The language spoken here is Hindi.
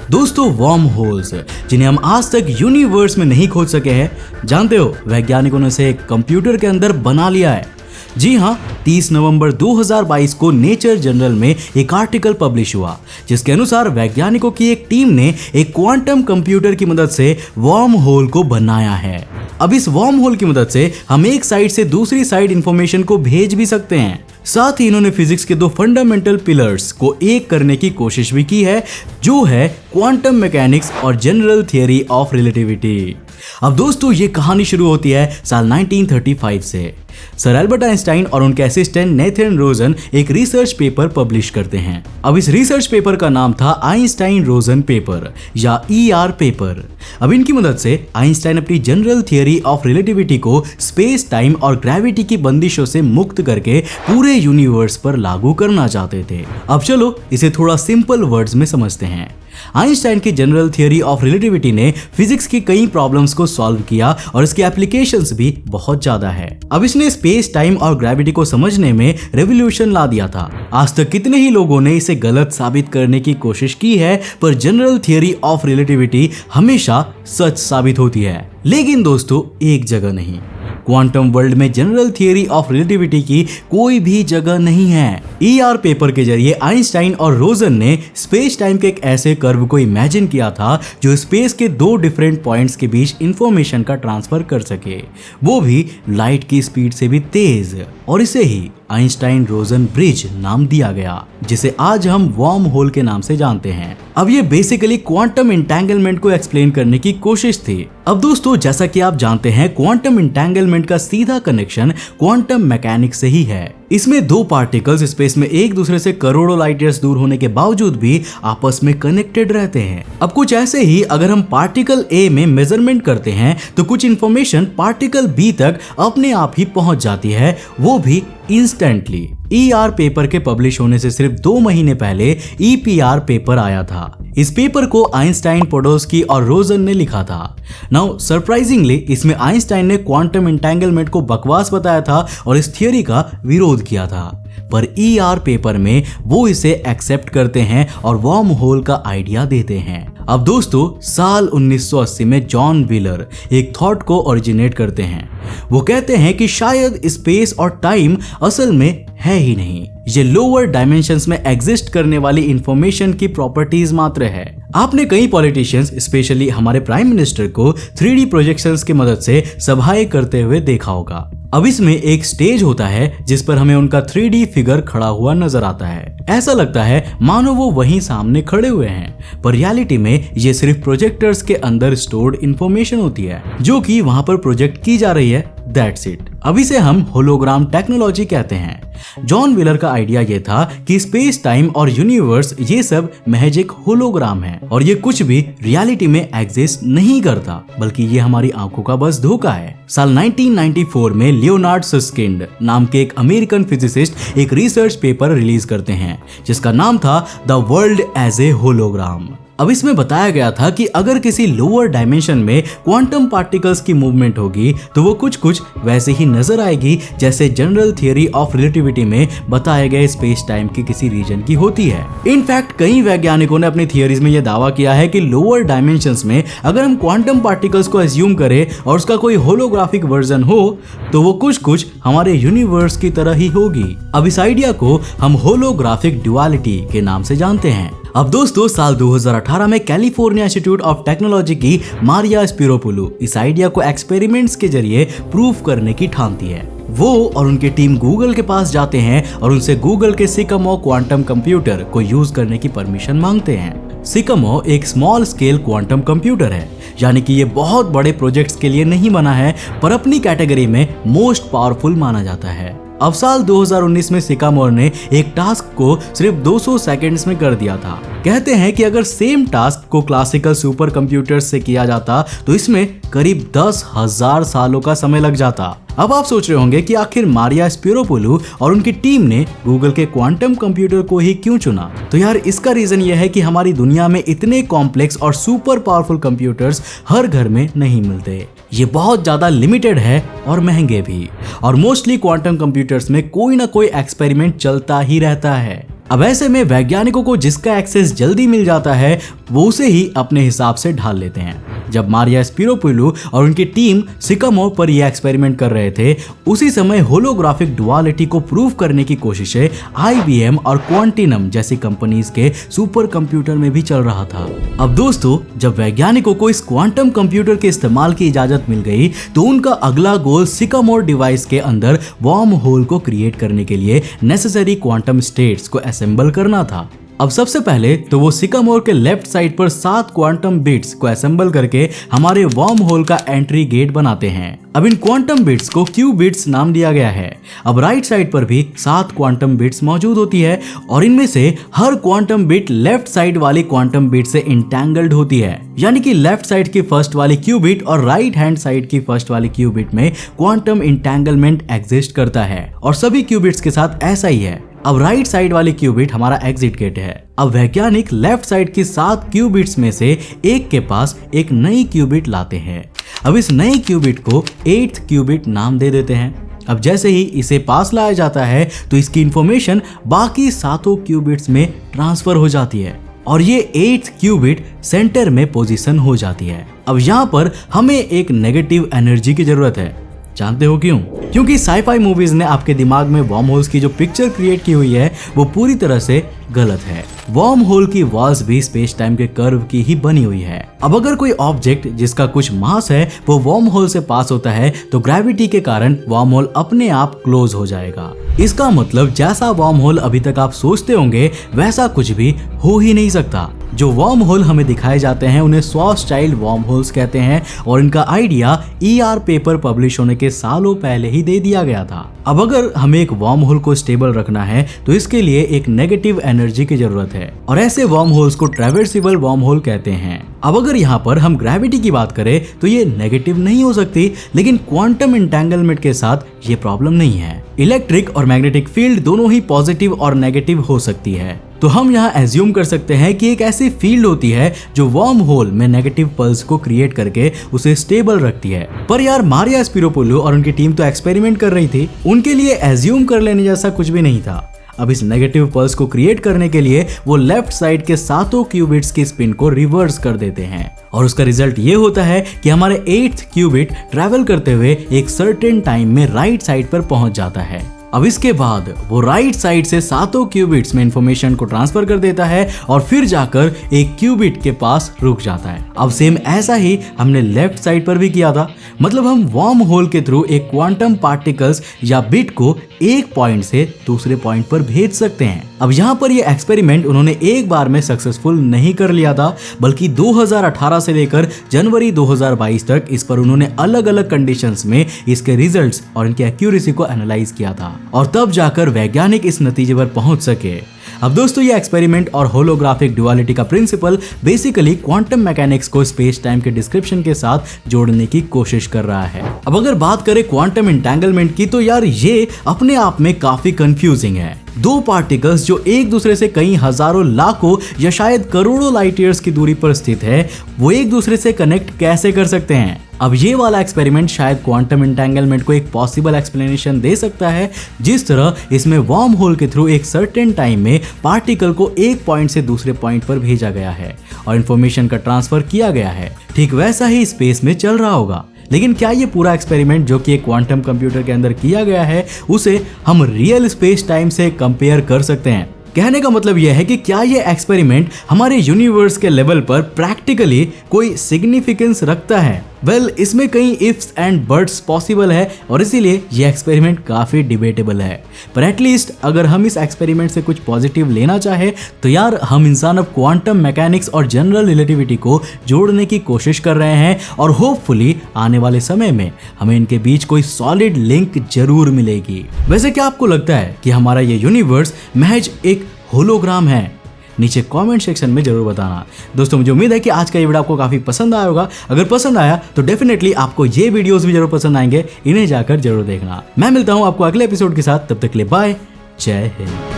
दोस्तों, वर्म होल्स जिन्हें हम आज तक यूनिवर्स में नहीं खोज सके हैं, जानते हो वैज्ञानिकों ने इसे कंप्यूटर के अंदर बना लिया है। जी हाँ, 30 नवंबर 2022 को नेचर जर्नल में एक आर्टिकल पब्लिश हुआ जिसके अनुसार वैज्ञानिकों की एक टीम ने एक क्वांटम कंप्यूटर की मदद से वर्म होल को बनाया है। अब इस वर्म होल की मदद से हम एक साइड से दूसरी साइड इंफॉर्मेशन को भेज भी सकते हैं। साथ ही इन्होंने फिजिक्स के दो फंडामेंटल पिलर्स को एक करने की कोशिश भी की है, जो है क्वांटम मैकेनिक्स और जनरल थियरी ऑफ रिलेटिविटी। अब दोस्तों, ये कहानी शुरू होती है साल 1935 से। सर एल्बर्ट आइंस्टाइन और उनके असिस्टेंट नेथन रोजन एक रिसर्च पेपर पब्लिश करते हैं। अब इस रिसर्च पेपर का नाम था आइंस्टाइन रोजन पेपर या ER पेपर। अब इनकी मदद से आइंस्टाइन अपनी जनरल थियरी ऑफ रिलेटिविटी को स्पेस टाइम और ग्रेविटी की बंदिशों से मुक्त करके पूरे यूनिवर्स पर लागू करना चाहते थे। अब चलो इसे थोड़ा सिंपल वर्ड्स में समझते हैं। आइंस्टाइन की जनरल थियरी ऑफ रिलेटिविटी ने फिजिक्स की कई प्रॉब्लम्स को सॉल्व किया और इसकी एप्लीकेशंस भी बहुत ज्यादा है। अब इसने स्पेस टाइम और ग्रेविटी को समझने में रेवोल्यूशन ला दिया था। आज तक कितने ही लोगों ने इसे गलत साबित करने की कोशिश की है, पर जनरल थियरी ऑफ रिलेटिविटी हमेशा सच साबित होती है। लेकिन दोस्तों, एक जगह नहीं। क्वांटम वर्ल्ड में जनरल थियरी ऑफ रिलेटिविटी की कोई भी जगह नहीं है। ER पेपर के जरिए आइंस्टाइन और रोजन ने स्पेस टाइम के एक ऐसे कर्व को इमेजिन किया था जो स्पेस के दो डिफरेंट पॉइंट्स के बीच इंफॉर्मेशन का ट्रांसफर कर सके, वो भी लाइट की स्पीड से भी तेज। और इसे ही आइंस्टाइन रोजन ब्रिज नाम दिया गया, जिसे आज हम वर्म होल के नाम से जानते हैं। अब ये बेसिकली क्वांटम इंटेंगलमेंट को एक्सप्लेन करने की कोशिश थी। अब दोस्तों, जैसा कि आप जानते हैं, क्वांटम इंटेंगलमेंट का सीधा कनेक्शन क्वांटम मैकेनिक्स से ही है। इसमें दो पार्टिकल्स स्पेस में एक दूसरे से करोड़ों लाइट ईयर्स दूर होने के बावजूद भी आपस में कनेक्टेड रहते हैं। अब कुछ ऐसे ही अगर हम पार्टिकल A में मेजरमेंट करते हैं तो कुछ इंफॉर्मेशन पार्टिकल B तक अपने आप ही पहुंच जाती है, वो भी इंस्टेंटली। ER पेपर के पब्लिश होने से सिर्फ 2 महीने पहले EPR पेपर आया था। इस पेपर को आइंस्टाइन, पोडोल्स्की और रोजन ने लिखा था। नाउ सरप्राइजिंगली इसमें आइंस्टाइन ने क्वांटम एंटेंगलमेंट को बकवास बताया था और इस थियरी का विरोध किया था, पर ER पेपर में वो इसे एक्सेप्ट करते हैं और वर्म होल का आइडिया देते हैं। अब दोस्तों, साल 1980 में जॉन व्हीलर एक थॉट को ओरिजिनेट करते हैं। वो कहते हैं कि शायद स्पेस और टाइम असल में है ही नहीं, ये लोअर डायमेंशंस में एग्जिस्ट करने वाली इंफॉर्मेशन की प्रॉपर्टीज मात्र है। आपने कई पॉलिटिशियंस, स्पेशली हमारे प्राइम मिनिस्टर को 3D प्रोजेक्शंस की मदद से सभाएं करते हुए देखा होगा। अब इसमें एक स्टेज होता है जिस पर हमें उनका 3D फिगर खड़ा हुआ नजर आता है। ऐसा लगता है मानो वो वहीं सामने खड़े हुए हैं, पर रियलिटी में ये सिर्फ प्रोजेक्टर्स के अंदर स्टोर्ड इंफॉर्मेशन होती है जो कि वहां पर प्रोजेक्ट की जा रही है। That's it. अब इसे हम होलोग्राम टेक्नोलॉजी कहते हैं। जॉन व्हीलर का आइडिया ये था कि स्पेस टाइम और यूनिवर्स ये सब महज एक होलोग्राम है और ये कुछ भी रियलिटी में एग्जिस्ट नहीं करता, बल्कि ये हमारी आंखों का बस धोखा है। साल 1994 में लियोनार्ड सस्किंड नाम के एक अमेरिकन फिजिसिस्ट एक रिसर्च पेपर रिलीज करते हैं जिसका नाम था the world as a hologram. अब इसमें बताया गया था कि अगर किसी लोअर डायमेंशन में क्वांटम पार्टिकल्स की मूवमेंट होगी तो वो कुछ कुछ वैसे ही नजर आएगी जैसे जनरल थियरी ऑफ रिलेटिविटी में बताए गए स्पेस टाइम की किसी रीजन की होती है। इनफैक्ट कई वैज्ञानिकों ने अपनी थियरीज में यह दावा किया है कि लोअर डायमेंशंस में अगर हम क्वांटम पार्टिकल्स को एज्यूम करें और उसका कोई होलोग्राफिक वर्जन हो तो वो कुछ कुछ हमारे यूनिवर्स की तरह ही होगी। अब इस आइडिया को हम होलोग्राफिक ड्युअलिटी के नाम से जानते हैं। अब दोस्तों, साल 2018 में कैलिफोर्निया इंस्टीट्यूट ऑफ टेक्नोलॉजी की मारिया स्पिरोपुलू इस आइडिया को एक्सपेरिमेंट्स के जरिए प्रूफ करने की ठानती है। वो और उनकी टीम गूगल के पास जाते हैं और उनसे गूगल के सिकामो क्वांटम कंप्यूटर को यूज करने की परमिशन मांगते हैं। सिकामो एक स्मॉल स्केल क्वांटम कंप्यूटर है, यानी कि ये बहुत बड़े प्रोजेक्ट्स के लिए नहीं बना है, पर अपनी कैटेगरी में मोस्ट पावरफुल माना जाता है। अब साल 2019 में सिकामोर ने एक टास्क को सिर्फ 200 सेकंड्स में कर दिया था। कहते हैं कि अगर सेम टास्क को क्लासिकल सुपर कंप्यूटर्स से किया जाता तो इसमें करीब 10,000 सालों का समय लग जाता। अब आप सोच रहे होंगे कि आखिर मारिया स्पिरोपुलू और उनकी टीम ने गूगल के क्वांटम कंप्यूटर को ही क्यों चुना? तो यार, इसका रीजन यह है कि हमारी दुनिया में इतने कॉम्प्लेक्स और सुपर पावरफुल कंप्यूटर्स हर घर में नहीं मिलते। ये बहुत ज्यादा लिमिटेड है और महंगे भी, और मोस्टली क्वांटम कंप्यूटर्स में कोई ना कोई एक्सपेरिमेंट चलता ही रहता है। अब ऐसे में वैज्ञानिकों को जिसका एक्सेस जल्दी मिल जाता है वो उसे ही अपने हिसाब से ढाल लेते हैं। जब मारिया स्पिरोपुलू और उनकी टीम सिकामोर पर यह एक्सपेरिमेंट कर रहे थे, उसी समय होलोग्राफिक डुअलिटी को प्रूव करने की कोशिशें IBM और क्वांटिनम जैसी कंपनीज के सुपर कंप्यूटर में भी चल रहा था। अब दोस्तों, जब वैज्ञानिकों को इस क्वांटम कंप्यूटर के इस्तेमाल की इजाजत मिल गई तो उनका अगला गोल सिकामोर डिवाइस के अंदर वार्म होल को क्रिएट करने के लिए नेसेसरी क्वांटम स्टेट्स को असेंबल करना था। अब सबसे पहले तो वो सिकामोर के लेफ्ट साइड पर 7 क्वांटम बिट्स को असेंबल करके हमारे वार्म होल का एंट्री गेट बनाते हैं। अब इन क्वांटम बिट्स को क्यू बिट्स नाम दिया गया है। अब राइट साइड पर भी 7 क्वांटम बिट्स मौजूद होती है और इनमें से हर क्वांटम बिट लेफ्ट साइड वाली क्वांटम बिट से इंटैंगल्ड होती है, यानी कि लेफ्ट साइड की फर्स्ट वाली क्यू बिट और राइट हैंड साइड की फर्स्ट वाली क्यू बिट में क्वांटम इंटैंगलमेंट एग्जिस्ट करता है और सभी क्यू बिट्स के साथ ऐसा ही है। अब राइट साइड वाली क्यूबिट हमारा एग्जिट गेट है। अब वैज्ञानिक लेफ्ट साइड की 7 क्यूबिट्स में से एक के पास एक नई क्यूबिट लाते हैं। अब इस नई क्यूबिट को 8th क्यूबिट नाम दे देते हैं। अब जैसे ही इसे पास लाया जाता है तो इसकी इंफॉर्मेशन बाकी 7 क्यूबिट्स में ट्रांसफर हो जाती है और ये 8th क्यूबिट सेंटर में पोजीशन हो जाती है। अब यहाँ पर हमें एक नेगेटिव एनर्जी की जरूरत है। जानते हो क्यों? क्योंकि साईफाई मूवीज ने आपके दिमाग में वार्म होल्स की जो पिक्चर क्रिएट की हुई है वो पूरी तरह से गलत है। वार्म होल की वॉल्स भी स्पेस टाइम के कर्व की ही बनी हुई है। अब अगर कोई ऑब्जेक्ट जिसका कुछ मास है वो वार्म होल से पास होता है तो ग्रेविटी के कारण वार्म होल अपने आप क्लोज हो जाएगा। इसका मतलब जैसा वार्म होल अभी तक आप सोचते होंगे वैसा कुछ भी हो ही नहीं सकता। जो वार्म होल हमें दिखाए जाते हैं उन्हें श्वार्ज़चाइल्ड वार्म होल्स कहते हैं और इनका आइडिया ER पेपर पब्लिश होने के सालों पहले ही दे दिया गया था। अब अगर हमें एक वार्म होल को स्टेबल रखना है तो इसके लिए एक नेगेटिव एनर्जी की जरूरत है और ऐसे वार्म होल्स को ट्रैवर्सिबल वार्म होल कहते हैं। अब अगर यहाँ पर हम ग्रेविटी की बात करें तो ये नेगेटिव नहीं हो सकती, लेकिन क्वांटम इंटैंगलमेंट के साथ ये प्रॉब्लम नहीं है। इलेक्ट्रिक और मैग्नेटिक फील्ड दोनों ही पॉजिटिव और नेगेटिव हो सकती है। तो हम यहाँ एज्यूम कर सकते हैं कि एक ऐसी फील्ड होती है जो वार्म होल में नेगेटिव पल्स को क्रिएट करके उसे स्टेबल रखती है। पर यार मारिया स्पिरोपुलू और उनकी टीम तो एक्सपेरिमेंट कर रही थी, उनके लिए एज्यूम कर लेने जैसा कुछ भी नहीं था। अब इस नेगेटिव पल्स को क्रिएट करने के लिए वो लेफ्ट साइड के 7 क्यूबिट्स की स्पिन को रिवर्स कर देते हैं और उसका रिजल्ट ये होता है कि हमारे 8th क्यूबिट ट्रैवल करते हुए एक सर्टेन टाइम में राइट साइड पर पहुंच जाता है। अब इसके बाद वो राइट साइड से 7 क्यूबिट्स में इंफॉर्मेशन को ट्रांसफर कर देता है और फिर जाकर एक क्यूबिट के पास रुक जाता है। अब सेम ऐसा ही हमने लेफ्ट साइड पर भी किया था, मतलब हम वार्म होल के थ्रू एक क्वांटम पार्टिकल्स या बिट को एक पॉइंट से दूसरे पॉइंट पर भेज सकते हैं। अब यहाँ पर ये एक्सपेरिमेंट उन्होंने एक बार में सक्सेसफुल नहीं कर लिया था, बल्कि 2018 से लेकर जनवरी 2022 तक इस पर उन्होंने अलग अलग कंडीशंस में इसके रिजल्ट्स और इनकी एक्यूरेसी को एनालाइज किया था और तब जाकर वैज्ञानिक इस नतीजे पर पहुंच सके। अब दोस्तों ये एक्सपेरिमेंट और होलोग्राफिक डुअलिटी का प्रिंसिपल बेसिकली क्वांटम मैकेनिक्स को स्पेस टाइम के डिस्क्रिप्शन के साथ जोड़ने की कोशिश कर रहा है। अब अगर बात करें क्वांटम एंटेंगलमेंट की तो यार ये अपने आप में काफी कंफ्यूजिंग है। 2 पार्टिकल्स जो एक दूसरे से कई हजारों लाखों या शायद करोड़ों लाइट ईयर्स की दूरी पर स्थित है वो एक दूसरे से कनेक्ट कैसे कर सकते हैं? अब ये वाला एक्सपेरिमेंट शायद क्वांटम एंटेंगलमेंट को एक पॉसिबल एक्सप्लेनेशन दे सकता है, जिस तरह इसमें वार्म होल के थ्रू एक सर्टेन टाइम में पार्टिकल को एक पॉइंट से दूसरे पॉइंट पर भेजा गया है और इंफॉर्मेशन का ट्रांसफर किया गया है। ठीक वैसा ही स्पेस में चल रहा होगा। लेकिन क्या ये पूरा एक्सपेरिमेंट जो कि एक क्वांटम कंप्यूटर के अंदर किया गया है उसे हम रियल स्पेस टाइम से कंपेयर कर सकते हैं? कहने का मतलब यह है कि क्या ये एक्सपेरिमेंट हमारे यूनिवर्स के लेवल पर प्रैक्टिकली कोई सिग्निफिकेंस रखता है? वेल, इसमें कई इफ्स एंड बट्स पॉसिबल है और इसीलिए ये एक्सपेरिमेंट काफी डिबेटेबल है। पर एटलीस्ट अगर हम इस एक्सपेरिमेंट से कुछ पॉजिटिव लेना चाहे तो यार हम इंसान अब क्वांटम मैकेनिक्स और जनरल रिलेटिविटी को जोड़ने की कोशिश कर रहे हैं और होपफुली आने वाले समय में हमें इनके बीच कोई सॉलिड लिंक जरूर मिलेगी। वैसे क्या आपको लगता है कि हमारा ये यूनिवर्स महज एक होलोग्राम है? नीचे कमेंट सेक्शन में जरूर बताना। दोस्तों मुझे उम्मीद है कि आज का ये वीडियो आपको काफी पसंद आया होगा। अगर पसंद आया तो डेफिनेटली आपको ये वीडियोस भी जरूर पसंद आएंगे, इन्हें जाकर जरूर देखना। मैं मिलता हूं आपको अगले एपिसोड के साथ, तब तक के लिए बाय, जय हिंद।